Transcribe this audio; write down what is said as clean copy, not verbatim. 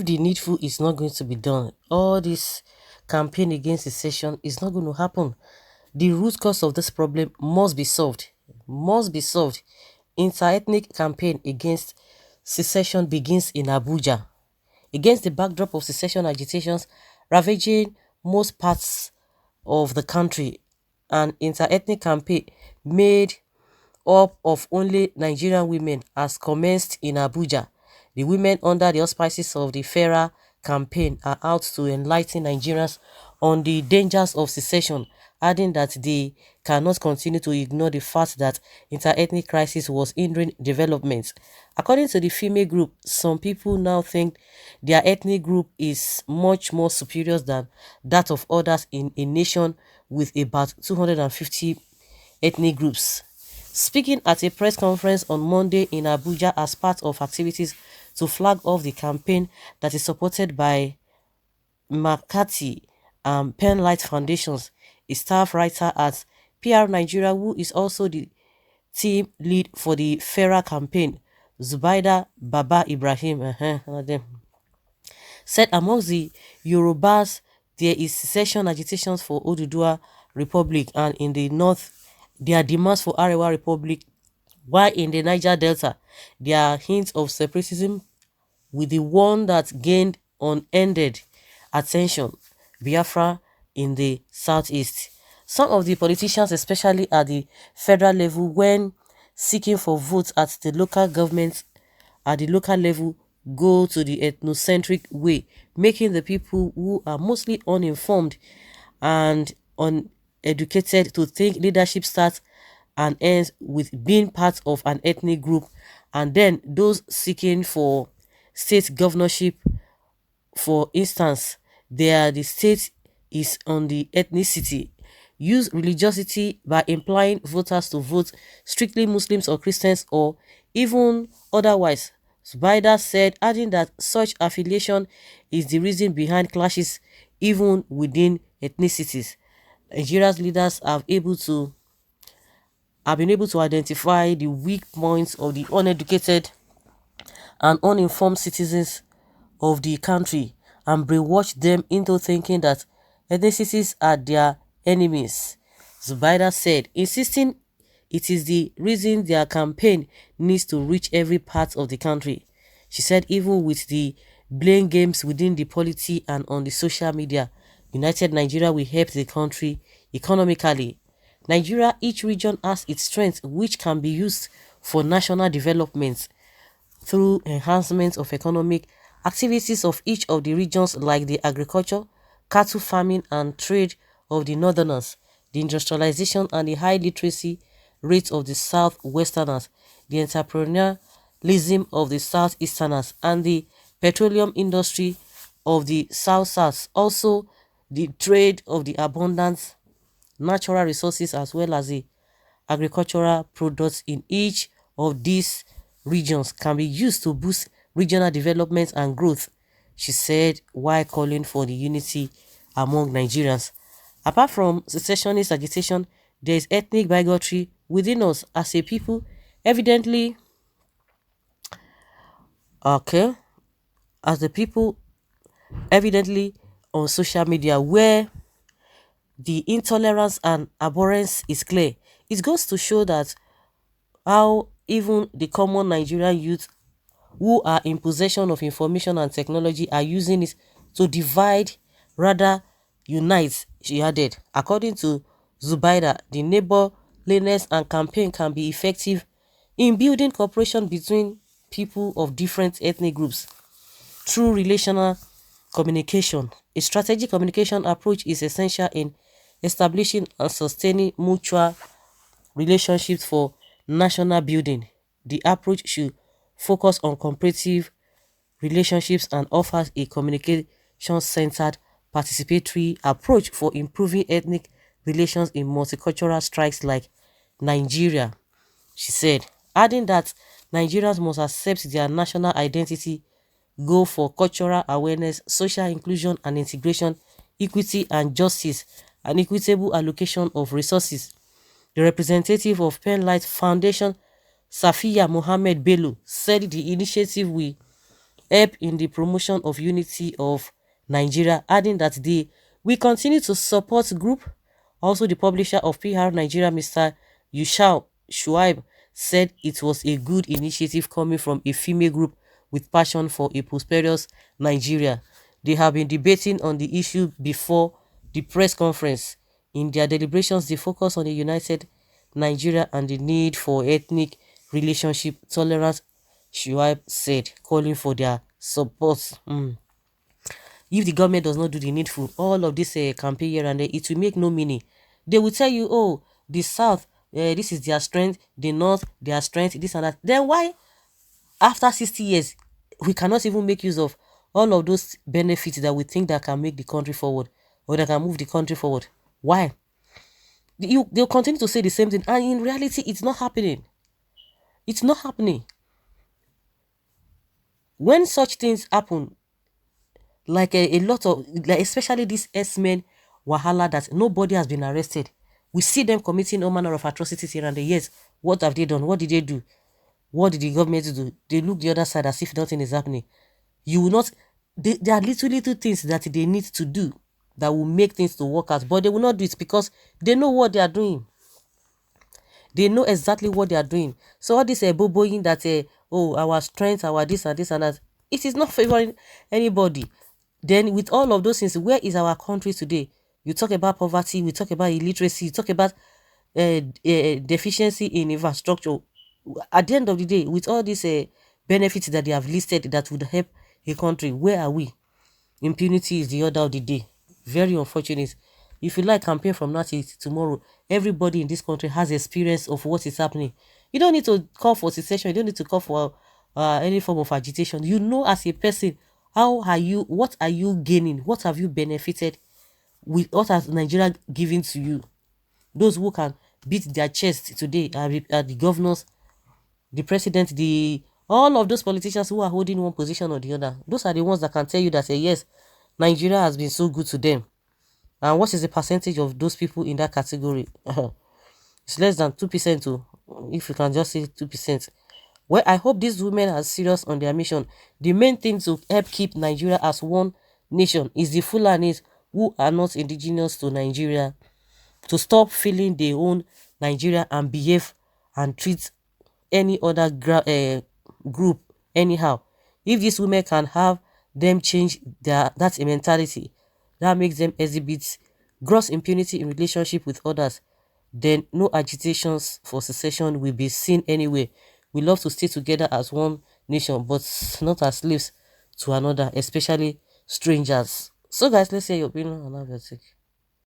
if the needful is not going to be done, all this campaign against secession is not going to happen. The root cause of this problem must be solved. Must be solved. Inter-ethnic campaign against secession begins in Abuja. Against the backdrop of secession agitations ravaging most parts of the country, an inter-ethnic campaign made up of only Nigerian women has commenced in Abuja. The women under the auspices of the FAIRA campaign are out to enlighten Nigerians on the dangers of secession, adding that they cannot continue to ignore the fact that inter-ethnic crisis was hindering development. According to the female group, some people now think their ethnic group is much more superior than that of others in a nation with about 250 ethnic groups. Speaking at a press conference on Monday in Abuja as part of activities to flag off the campaign that is supported by McCarthy and Penlight Foundations, a staff writer at PR Nigeria who is also the team lead for the FAIRA campaign, Zubaida Baba Ibrahim, said amongst the Yorubas there is secession agitations for Oduduwa Republic, and in the north there are demands for Arewa Republic, while in the Niger Delta there are hints of separatism, with the one that gained unended attention, Biafra in the southeast. Some of the politicians, especially at the federal level, when seeking for votes at the local government at the local level, go to the ethnocentric way, making the people who are mostly uninformed and uneducated to think leadership starts and ends with being part of an ethnic group, and then those seeking for state governorship, for instance, the state is on the ethnicity, use religiosity by implying voters to vote strictly Muslims or Christians or even otherwise. Zubaida said, adding that such affiliation is the reason behind clashes even within ethnicities. Nigeria's leaders have been able to identify the weak points of the uneducated and uninformed citizens of the country and brainwash them into thinking that ethnicities are their enemies, Zubaida said, insisting it is the reason their campaign needs to reach every part of the country. She said even with the blame games within the polity and on the social media, United Nigeria will help the country economically. Nigeria, each region has its strengths which can be used for national development through enhancement of economic activities of each of the regions like the agriculture, cattle farming and trade of the northerners, the industrialization and the high literacy rates of the southwesterners, the entrepreneurialism of the southeasterners, and the petroleum industry of the south-south. Also, the trade of the abundant natural resources as well as the agricultural products in each of these regions can be used to boost regional development and growth, she said, while calling for the unity among Nigerians. Apart from secessionist agitation, there is ethnic bigotry within us as a people, evidently, okay, as the people evidently on social media, where the intolerance and abhorrence is clear. It goes to show that how even the common Nigerian youth who are in possession of information and technology are using it to divide rather unite, she added. According to Zubaida, the neighborliness and campaign can be effective in building cooperation between people of different ethnic groups through relational communication. A strategic communication approach is essential in establishing and sustaining mutual relationships for national building. The approach should focus on comparative relationships and offers a communication-centered participatory approach for improving ethnic relations in multicultural strikes like Nigeria, she said, adding that Nigerians must accept their national identity, go for cultural awareness, social inclusion and integration, equity and justice, and equitable allocation of resources. The representative of Penlight Foundation, Safiya Mohammed Bello, said the initiative will help in the promotion of unity of Nigeria, adding that they will continue to support group. Also, the publisher of PR Nigeria, Mr. Yushao Shuaib, said it was a good initiative coming from a female group with passion for a prosperous Nigeria. They have been debating on the issue before the press conference. In their deliberations, they focus on a united Nigeria and the need for ethnic relationship tolerance, Shuaib said, calling for their support. If the government does not do the needful, all of this campaign here and there, it will make no meaning. They will tell you, oh, the South, this is their strength, the North, their strength, this and that. Then why, after 60 years, we cannot even make use of all of those benefits that we think that can make the country forward or that can move the country forward? Why? They'll continue to say the same thing, and in reality, it's not happening. It's not happening. When such things happen, like a lot of, like especially these S-men wahala that nobody has been arrested, we see them committing all manner of atrocities here and there. Yes, what have they done? What did they do? What did the government do? They look the other side as if nothing is happening. You will not, there are little things that they need to do that will make things to work out, but they will not do it because they know what they are doing. They know exactly what they are doing. So all this boboing that oh, our strength, our this and this and that, it is not favoring anybody. Then with all of those things, where is our country today? You talk about poverty, we talk about illiteracy, you talk about deficiency in infrastructure. At the end of the day, with all these benefits that they have listed that would help a country, where are we? Impunity is the order of the day. Very unfortunate. If you like, campaign from now till tomorrow, everybody in this country has experience of what is happening. You don't need to call for secession. You don't need to call for any form of agitation. You know, as a person, how are you? What are you gaining? What have you benefited with? What has Nigeria given to you? Those who can beat their chest today are the governors, the president, the all of those politicians who are holding one position or the other. Those are the ones that can tell you that say yes, Nigeria has been so good to them. And what is the percentage of those people in that category? It's less than 2%. Too, if you can just say 2%. Well, I hope these women are serious on their mission. The main thing to help keep Nigeria as one nation is the Fulanis who are not indigenous to Nigeria to stop feeling they own Nigeria and behave and treat any other group anyhow. If these women can have them change that mentality, that makes them exhibit gross impunity in relationship with others, then no agitations for secession will be seen anyway. We love to stay together as one nation, but not as slaves to another, especially strangers. So guys, let's hear your opinion on that.